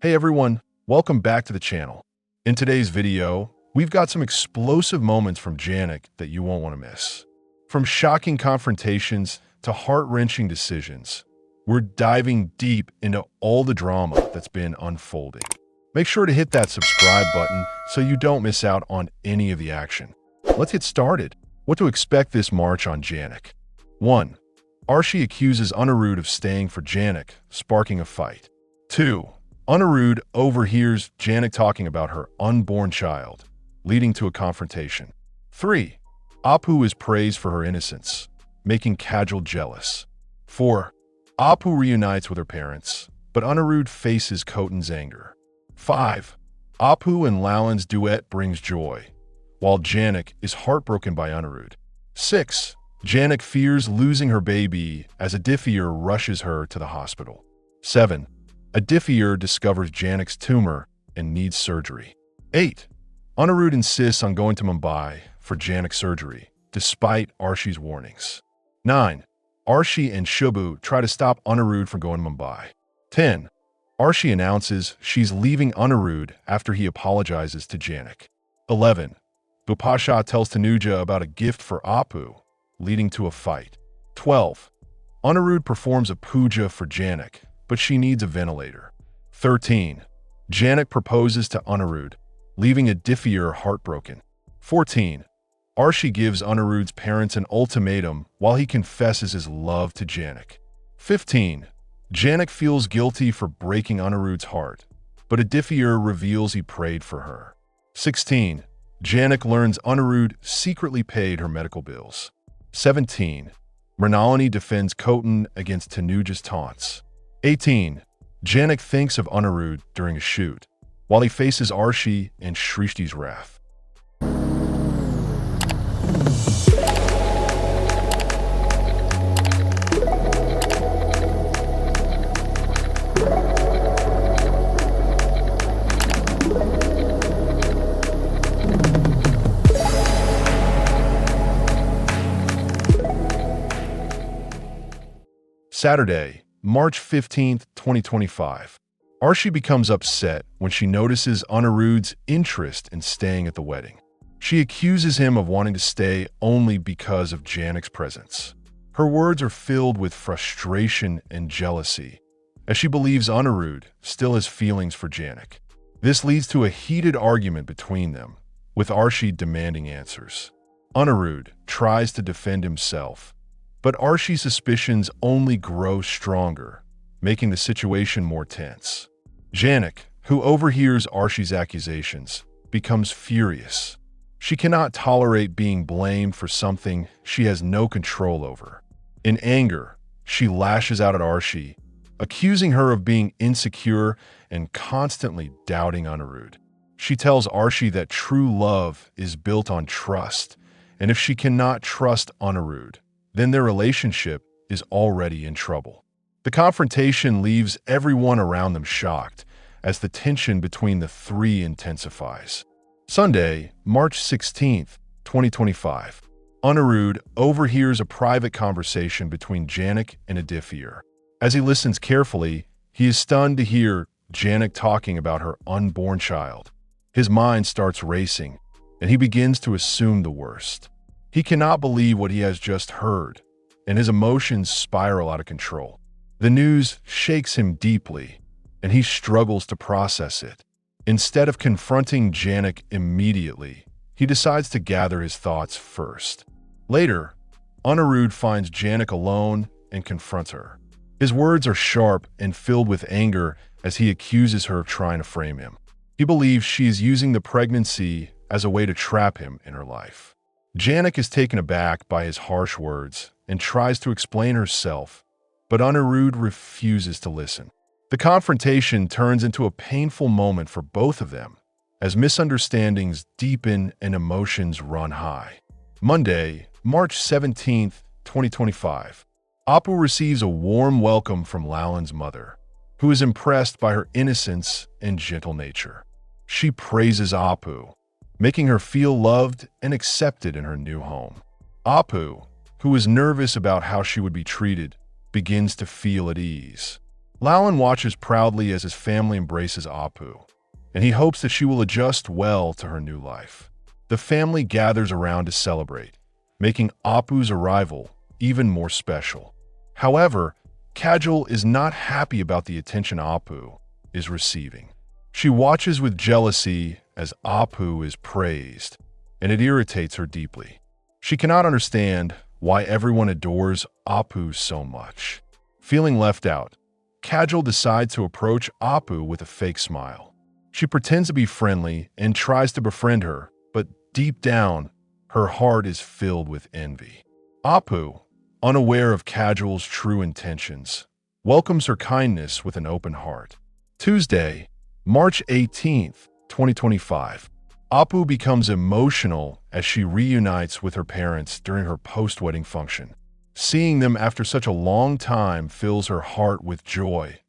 Hey everyone, welcome back to the channel. In today's video, we've got some explosive moments from Jhanak that you won't want to miss. From shocking confrontations to heart-wrenching decisions, we're diving deep into all the drama that's been unfolding. Make sure to hit that subscribe button so you don't miss out on any of the action. Let's get started. What to expect this March on Jhanak. 1. Arshi accuses Anirudh of staying for Jhanak, sparking a fight. 2. Anirudh overhears Jhanak talking about her unborn child, leading to a confrontation. 3. Apu is praised for her innocence, making Kajal jealous. 4. Apu reunites with her parents, but Anirudh faces Kotan's anger. 5. Apu and Lalan's duet brings joy, while Jhanak is heartbroken by Anirudh. 6. Jhanak fears losing her baby as Aditya rushes her to the hospital. 7. Aditya discovers Janak's tumor and needs surgery. 8. Anirudh insists on going to Mumbai for Janak's surgery, despite Arshi's warnings. 9. Arshi and Shubhu try to stop Anirudh from going to Mumbai. 10. Arshi announces she's leaving Anirudh after he apologizes to Jhanak. 11. Bhupasha tells Tanuja about a gift for Apu, leading to a fight. 12. Anirudh performs a puja for Jhanak, but she needs a ventilator. 13. Jhanak proposes to Anirudh, leaving Aditya heartbroken. 14. Arshi gives Anirudh's parents an ultimatum while he confesses his love to Jhanak. 15. Jhanak feels guilty for breaking Anirudh's heart, but Aditya reveals he prayed for her. 16. Jhanak learns Anirudh secretly paid her medical bills. 17. Mrinalini defends Kotan against Tanuja's taunts. 18. Jhanak thinks of Anirudh during a shoot, while he faces Arshi and Shrishti's wrath. Saturday, March 15, 2025. Arshi becomes upset when she notices Anirudh's interest in staying at the wedding. She accuses him of wanting to stay only because of Janak's presence. Her words are filled with frustration and jealousy, as she believes Anirudh still has feelings for Jhanak. This leads to a heated argument between them, with Arshi demanding answers. Anirudh tries to defend himself, but Arshi's suspicions only grow stronger, making the situation more tense. Jhanak, who overhears Arshi's accusations, becomes furious. She cannot tolerate being blamed for something she has no control over. In anger, she lashes out at Arshi, accusing her of being insecure and constantly doubting Anirudh. She tells Arshi that true love is built on trust, and if she cannot trust Anirudh, then their relationship is already in trouble. The confrontation leaves everyone around them shocked as the tension between the three intensifies. Sunday, March 16, 2025. Anirudh overhears a private conversation between Jhanak and Aditya. As he listens carefully, he is stunned to hear Jhanak talking about her unborn child. His mind starts racing, and he begins to assume the worst. He cannot believe what he has just heard, and his emotions spiral out of control. The news shakes him deeply, and he struggles to process it. Instead of confronting Jhanak immediately, he decides to gather his thoughts first. Later, Anirudh finds Jhanak alone and confronts her. His words are sharp and filled with anger as he accuses her of trying to frame him. He believes she is using the pregnancy as a way to trap him in her life. Jhanak is taken aback by his harsh words and tries to explain herself, but Anirudh refuses to listen. The confrontation turns into a painful moment for both of them, as misunderstandings deepen and emotions run high. Monday, March 17, 2025. Apu receives a warm welcome from Lalan's mother, who is impressed by her innocence and gentle nature. She praises Apu, making her feel loved and accepted in her new home. Apu, who is nervous about how she would be treated, begins to feel at ease. Lalin watches proudly as his family embraces Apu, and he hopes that she will adjust well to her new life. The family gathers around to celebrate, making Apu's arrival even more special. However, Kajal is not happy about the attention Apu is receiving. She watches with jealousy as Apu is praised, and it irritates her deeply. She cannot understand why everyone adores Apu so much. Feeling left out, Kajal decides to approach Apu with a fake smile. She pretends to be friendly and tries to befriend her, but deep down, her heart is filled with envy. Apu, unaware of Kajal's true intentions, welcomes her kindness with an open heart. Tuesday, March 18th, 2025. Apu becomes emotional as she reunites with her parents during her post-wedding function. Seeing them after such a long time fills her heart with joy,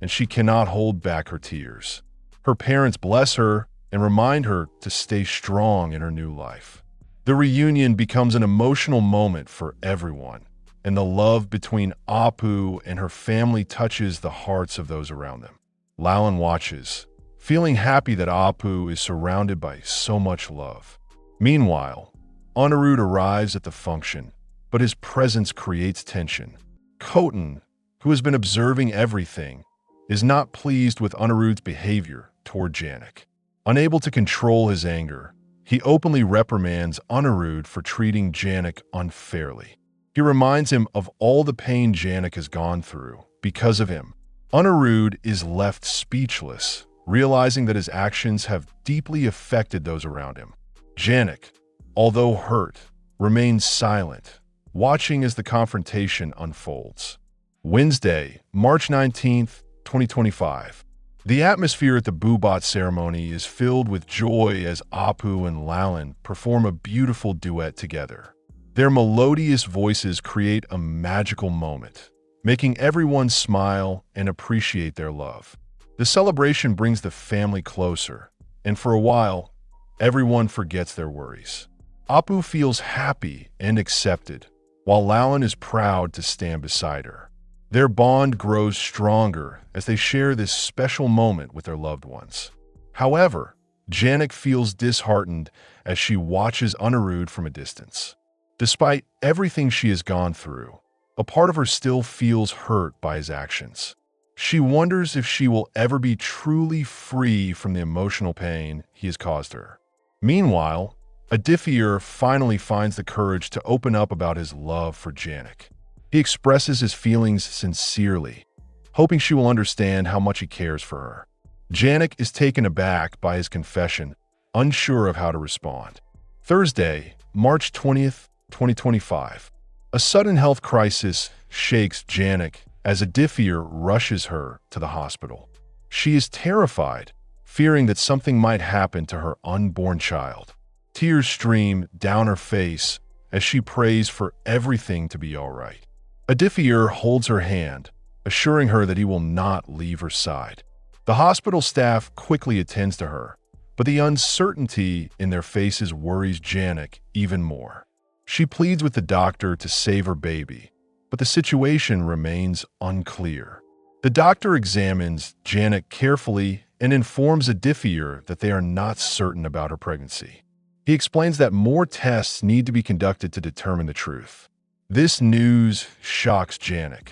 and she cannot hold back her tears. Her parents bless her and remind her to stay strong in her new life. The reunion becomes an emotional moment for everyone, and the love between Apu and her family touches the hearts of those around them. Lalin watches, feeling happy that Apu is surrounded by so much love. Meanwhile, Anirudh arrives at the function, but his presence creates tension. Khotan, who has been observing everything, is not pleased with Anirudh's behavior toward Jhanak. Unable to control his anger, he openly reprimands Anirudh for treating Jhanak unfairly. He reminds him of all the pain Jhanak has gone through because of him. Anirudh is left speechless, realizing that his actions have deeply affected those around him. Jhanak, although hurt, remains silent, watching as the confrontation unfolds. Wednesday, March 19th, 2025. The atmosphere at the Bhubat ceremony is filled with joy as Apu and Lalin perform a beautiful duet together. Their melodious voices create a magical moment, making everyone smile and appreciate their love. The celebration brings the family closer, and for a while, everyone forgets their worries. Apu feels happy and accepted, while Lalin is proud to stand beside her. Their bond grows stronger as they share this special moment with their loved ones. However, Jhanak feels disheartened as she watches Anirudh from a distance. Despite everything she has gone through, a part of her still feels hurt by his actions. She wonders if she will ever be truly free from the emotional pain he has caused her. Meanwhile, Aditya finally finds the courage to open up about his love for Jhanak. He expresses his feelings sincerely, hoping she will understand how much he cares for her. Jhanak is taken aback by his confession, unsure of how to respond. Thursday, March 20th, 2025. A sudden health crisis shakes Jhanak as Aditya rushes her to the hospital. She is terrified, fearing that something might happen to her unborn child. Tears stream down her face as she prays for everything to be all right. Aditya holds her hand, assuring her that he will not leave her side. The hospital staff quickly attends to her, but the uncertainty in their faces worries Jhanak even more. She pleads with the doctor to save her baby, but the situation remains unclear. The doctor examines Jhanak carefully and informs Aditya that they are not certain about her pregnancy. He explains that more tests need to be conducted to determine the truth. This news shocks Jhanak,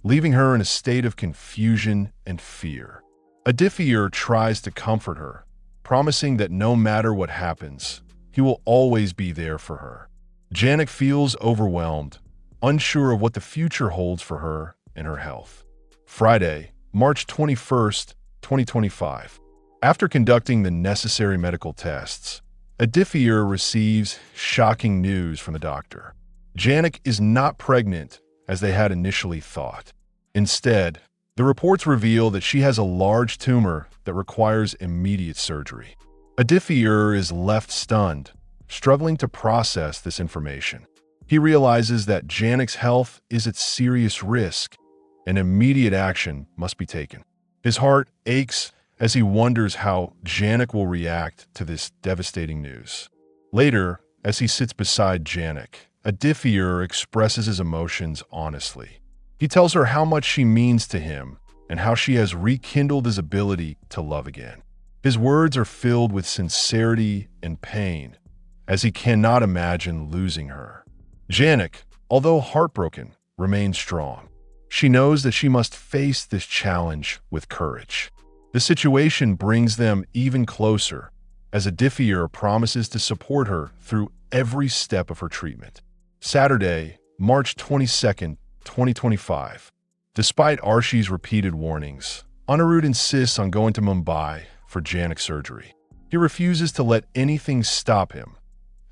leaving her in a state of confusion and fear. Aditya tries to comfort her, promising that no matter what happens, he will always be there for her. Jhanak feels overwhelmed, unsure of what the future holds for her and her health. Friday, March 21st, 2025. After conducting the necessary medical tests, Aditya receives shocking news from the doctor. Jhanak is not pregnant as they had initially thought. Instead, the reports reveal that she has a large tumor that requires immediate surgery. Aditya is left stunned, struggling to process this information. He realizes that Janak's health is at serious risk and immediate action must be taken. His heart aches as he wonders how Jhanak will react to this devastating news. Later, as he sits beside Jhanak, Aditya expresses his emotions honestly. He tells her how much she means to him and how she has rekindled his ability to love again. His words are filled with sincerity and pain, as he cannot imagine losing her. Jhanak, although heartbroken, remains strong. She knows that she must face this challenge with courage. The situation brings them even closer, as Aditya promises to support her through every step of her treatment. Saturday, March 22nd, 2025. Despite Arshi's repeated warnings, Anirudh insists on going to Mumbai for Jhanak surgery. He refuses to let anything stop him,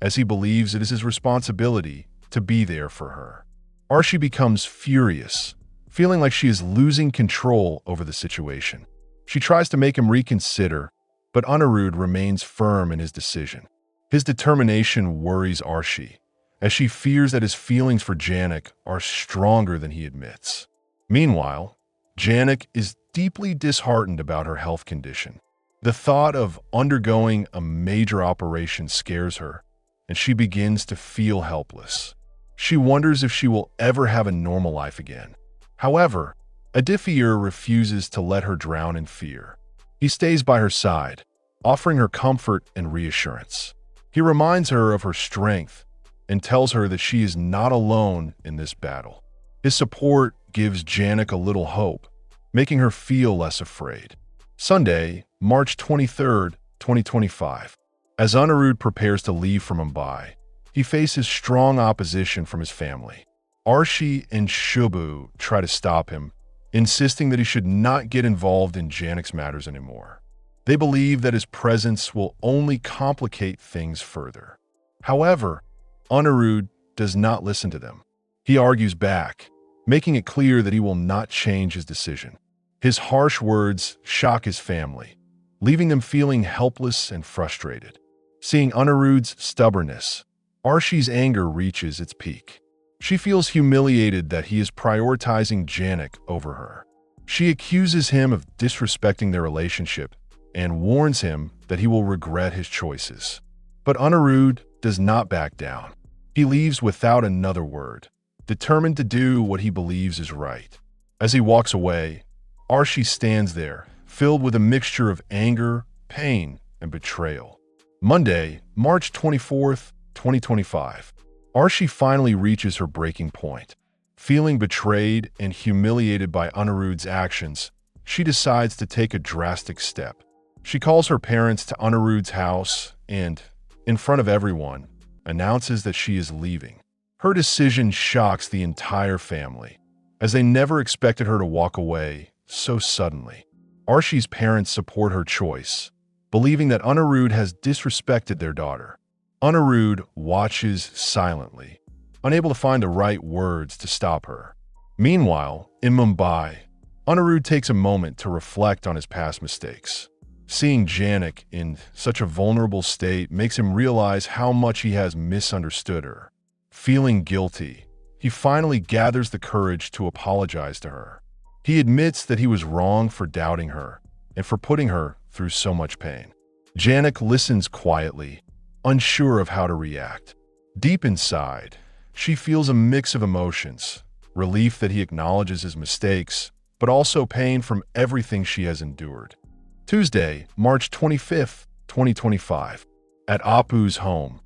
as he believes it is his responsibility to be there for her. Arshi becomes furious, feeling like she is losing control over the situation. She tries to make him reconsider, but Anirudh remains firm in his decision. His determination worries Arshi, as she fears that his feelings for Jhanak are stronger than he admits. Meanwhile, Jhanak is deeply disheartened about her health condition. The thought of undergoing a major operation scares her, and she begins to feel helpless. She wonders if she will ever have a normal life again. However, Aditya refuses to let her drown in fear. He stays by her side, offering her comfort and reassurance. He reminds her of her strength and tells her that she is not alone in this battle. His support gives Jhanak a little hope, making her feel less afraid. Sunday, March 23rd, 2025. As Anirudh prepares to leave for Mumbai, he faces strong opposition from his family. Arshi and Shubhu try to stop him, insisting that he should not get involved in Janak's matters anymore. They believe that his presence will only complicate things further. However, Anirudh does not listen to them. He argues back, making it clear that he will not change his decision. His harsh words shock his family, leaving them feeling helpless and frustrated. Seeing Anirudh's stubbornness, Arshi's anger reaches its peak. She feels humiliated that he is prioritizing Jhanak over her. She accuses him of disrespecting their relationship and warns him that he will regret his choices. But Anirudh does not back down. He leaves without another word, determined to do what he believes is right. As he walks away, Arshi stands there, filled with a mixture of anger, pain, and betrayal. Monday, March 24th, 2025. Arshi finally reaches her breaking point. Feeling betrayed and humiliated by Anirudh's actions, she decides to take a drastic step. She calls her parents to Anirudh's house and, in front of everyone, announces that she is leaving. Her decision shocks the entire family, as they never expected her to walk away so suddenly. Arshi's parents support her choice, believing that Anirudh has disrespected their daughter. Anirudh watches silently, unable to find the right words to stop her. Meanwhile, in Mumbai, Anirudh takes a moment to reflect on his past mistakes. Seeing Jhanak in such a vulnerable state makes him realize how much he has misunderstood her. Feeling guilty, he finally gathers the courage to apologize to her. He admits that he was wrong for doubting her and for putting her through so much pain. Jhanak listens quietly, unsure of how to react. Deep inside, she feels a mix of emotions, relief that he acknowledges his mistakes, but also pain from everything she has endured. Tuesday, March 25th, 2025. At Apu's home,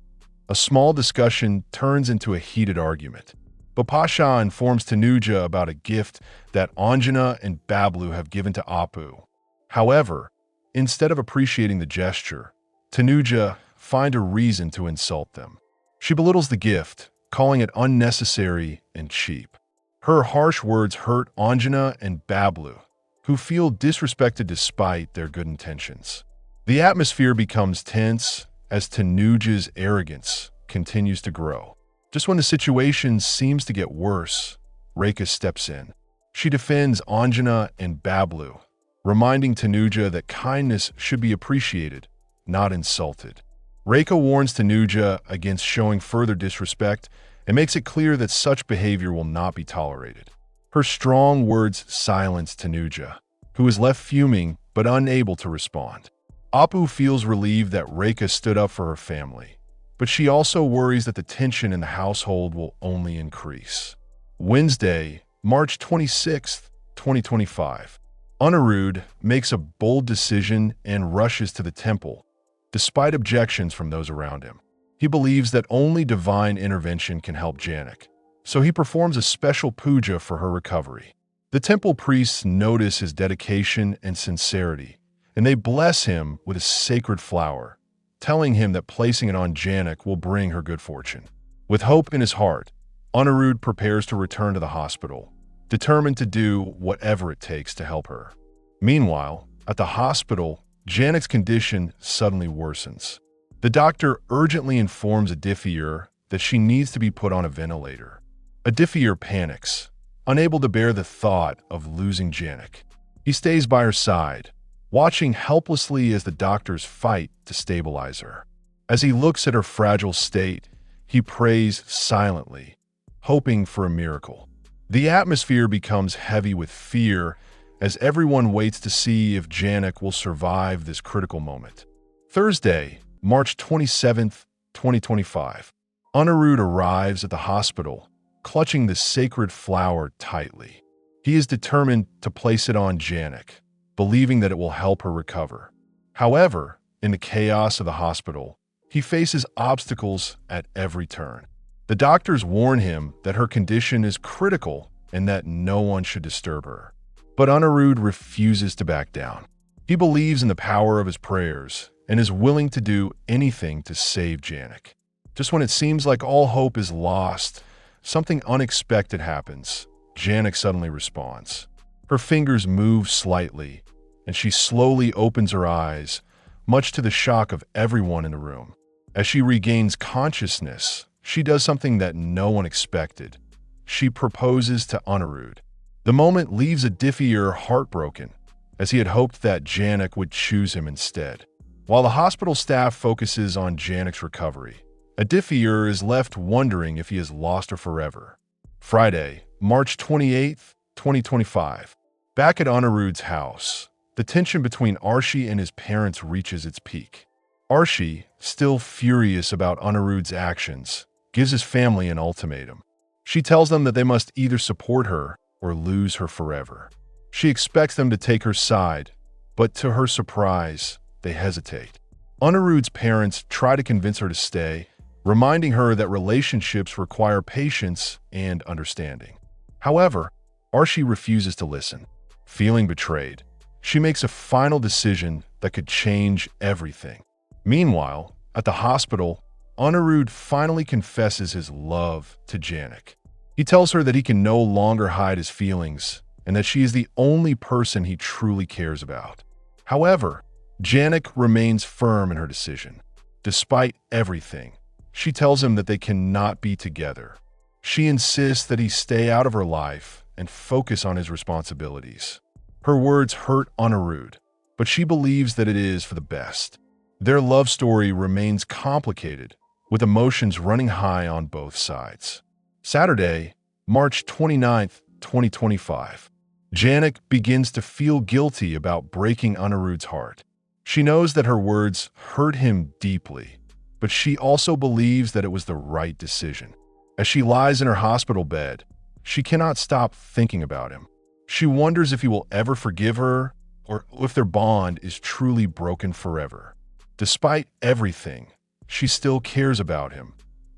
a small discussion turns into a heated argument. Bapasha informs Tanuja about a gift that Anjana and Bablu have given to Apu. However, instead of appreciating the gesture, Tanuja finds a reason to insult them. She belittles the gift, calling it unnecessary and cheap. Her harsh words hurt Anjana and Bablu, who feel disrespected despite their good intentions. The atmosphere becomes tense as Tanuja's arrogance continues to grow. Just when the situation seems to get worse, Rekha steps in. She defends Anjana and Bablu, reminding Tanuja that kindness should be appreciated, not insulted. Rekha warns Tanuja against showing further disrespect and makes it clear that such behavior will not be tolerated. Her strong words silence Tanuja, who is left fuming but unable to respond. Apu feels relieved that Rekha stood up for her family, but she also worries that the tension in the household will only increase. Wednesday, March 26th, 2025. Anirudh makes a bold decision and rushes to the temple, despite objections from those around him. He believes that only divine intervention can help Jhanak, so he performs a special puja for her recovery. The temple priests notice his dedication and sincerity, and they bless him with a sacred flower, telling him that placing it on Jhanak will bring her good fortune. With hope in his heart, Anirudh prepares to return to the hospital, determined to do whatever it takes to help her. Meanwhile, at the hospital, Janak's condition suddenly worsens. The doctor urgently informs Aditya that she needs to be put on a ventilator. Aditya panics, unable to bear the thought of losing Jhanak. He stays by her side, watching helplessly as the doctors fight to stabilize her. As he looks at her fragile state, he prays silently, hoping for a miracle. The atmosphere becomes heavy with fear as everyone waits to see if Jhanak will survive this critical moment. Thursday, March 27th, 2025. Anirudh arrives at the hospital, clutching the sacred flower tightly. He is determined to place it on Jhanak, believing that it will help her recover. However, in the chaos of the hospital, he faces obstacles at every turn. The doctors warn him that her condition is critical and that no one should disturb her. But Anirudh refuses to back down. He believes in the power of his prayers and is willing to do anything to save Jhanak. Just when it seems like all hope is lost, something unexpected happens. Jhanak suddenly responds. Her fingers move slightly, and she slowly opens her eyes, much to the shock of everyone in the room. As she regains consciousness, she does something that no one expected. She proposes to Anirudh. The moment leaves Aditya heartbroken, as he had hoped that Jhanak would choose him instead. While the hospital staff focuses on Janak's recovery, Aditya is left wondering if he has lost her forever. Friday, March 28th, 2025. Back at Anirudh's house, the tension between Arshi and his parents reaches its peak. Arshi, still furious about Anirudh's actions, gives his family an ultimatum. She tells them that they must either support her or lose her forever. She expects them to take her side, but to her surprise, they hesitate. Anirudh's parents try to convince her to stay, reminding her that relationships require patience and understanding. However, Arshi refuses to listen. Feeling betrayed, she makes a final decision that could change everything. Meanwhile, at the hospital, Anirudh finally confesses his love to Jhanak. He tells her that he can no longer hide his feelings and that she is the only person he truly cares about. However, Jhanak remains firm in her decision. Despite everything, she tells him that they cannot be together. She insists that he stay out of her life and focus on his responsibilities. Her words hurt Anirudh, but she believes that it is for the best. Their love story remains complicated, with emotions running high on both sides. Saturday, March 29th, 2025. Jhanak begins to feel guilty about breaking Anirudh's heart. She knows that her words hurt him deeply, but she also believes that it was the right decision. As she lies in her hospital bed, she cannot stop thinking about him. She wonders if he will ever forgive her or if their bond is truly broken forever. Despite everything, she still cares about him,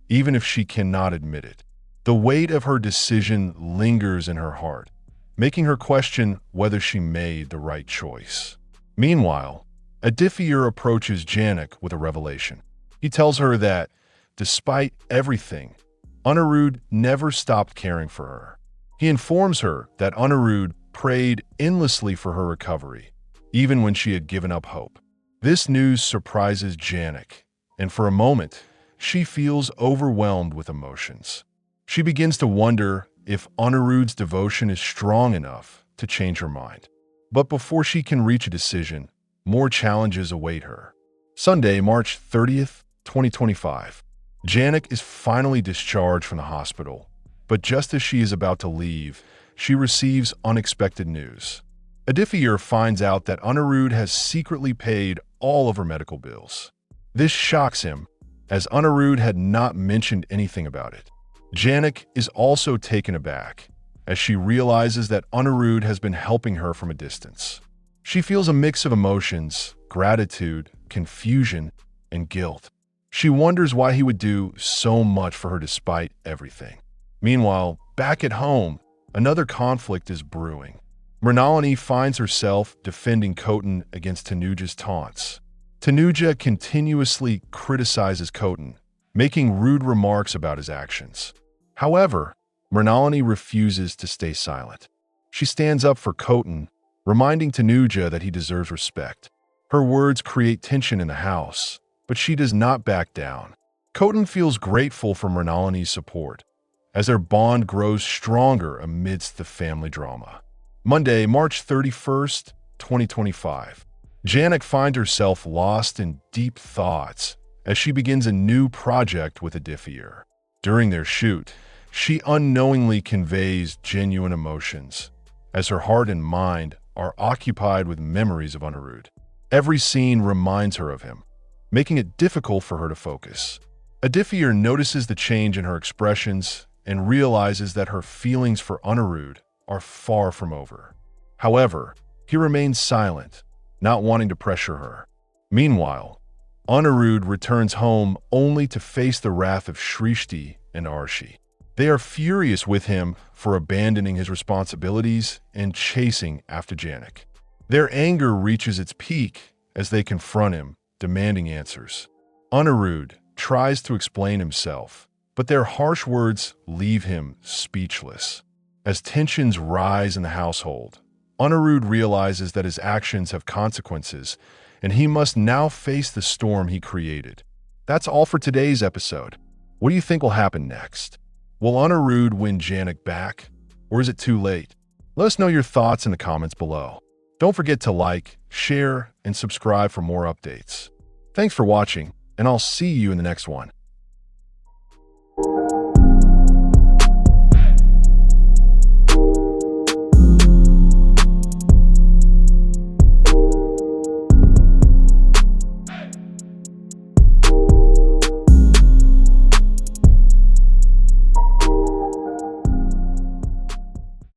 even if she cannot admit it. The weight of her decision lingers in her heart, making her question whether she made the right choice. Meanwhile, Aditya approaches Jhanak with a revelation. He tells her that, despite everything, Anirudh never stopped caring for her. He informs her that Anirudh prayed endlessly for her recovery, even when she had given up hope. This news surprises Jhanak, and for a moment, she feels overwhelmed with emotions. She begins to wonder if Anirudh's devotion is strong enough to change her mind. But before she can reach a decision, more challenges await her. Sunday, March 30th, 2025. Jhanak is finally discharged from the hospital, but just as she is about to leave, she receives unexpected news. Aditya finds out that Anirudh has secretly paid all of her medical bills. This shocks him, as Anirudh had not mentioned anything about it. Jhanak is also taken aback, as she realizes that Anirudh has been helping her from a distance. She feels a mix of emotions, gratitude, confusion, and guilt. She wonders why he would do so much for her despite everything. Meanwhile, back at home, another conflict is brewing. Mrinalini finds herself defending Khotan against Tanuja's taunts. Tanuja continuously criticizes Khotan, making rude remarks about his actions. However, Mrinalini refuses to stay silent. She stands up for Khotan, reminding Tanuja that he deserves respect. Her words create tension in the house, but she does not back down. Khotan feels grateful for Mrinalini's support, as their bond grows stronger amidst the family drama. Monday, March 31st, 2025. Jhanak finds herself lost in deep thoughts as she begins a new project with Aditya. During their shoot, she unknowingly conveys genuine emotions, as her heart and mind are occupied with memories of Anirudh. Every scene reminds her of him, making it difficult for her to focus. Aditya notices the change in her expressions and realizes that her feelings for Anirudh are far from over. However, he remains silent, not wanting to pressure her. Meanwhile, Anirudh returns home only to face the wrath of Shrishti and Arshi. They are furious with him for abandoning his responsibilities and chasing after Jhanak. Their anger reaches its peak as they confront him, demanding answers. Anirudh tries to explain himself, but their harsh words leave him speechless. As tensions rise in the household, Anirudh realizes that his actions have consequences, and he must now face the storm he created. That's all for today's episode. What do you think will happen next? Will Anirudh win Jhanak back, or is it too late? Let us know your thoughts in the comments below. Don't forget to like, share, and subscribe for more updates. Thanks for watching, and I'll see you in the next one.